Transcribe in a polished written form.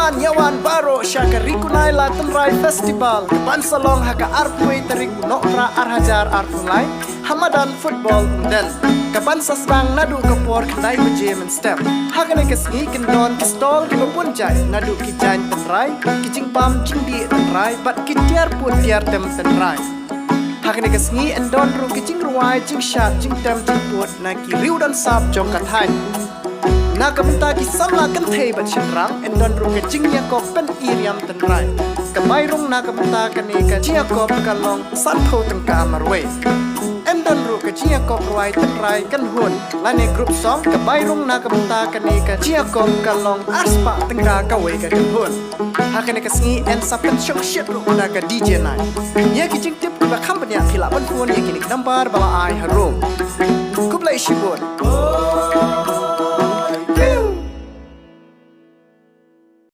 Yaman yawan baro syaka rikunai la tenrai festival Ban salong haka arpui tarik nokra arhajar artunlai Hamadan football dan Kaban sasrang nadu kapor kedai beje men step Hakane kesngi kendon kistol ke punjai nadu kijan tenrai Kijing pam cingdi tenrai bat kitiar pun tiar tem tenrai Hakane kesngi endon ru kijing ruai jing shat jing tem jing put na ki riu dan sap jong kathai Na kabenta ki samla kan thei bat shinrang endon ru kijing ya kok pen iriam tenrai Kamai rung na kabenta kani ka jia kop kalong san tho teng kamarwe Endon ru ke jia kop ruai tenrai kan hun lane grup song kamai rung na kabenta kani ka jia kop kalong arspa tengka kawe ka kan hun Hakane kesngi en sapen shok shit ru na ka DJ nai Ya kijing tip ba company phila ban phone ya kinik number bala ai harum kublai shibun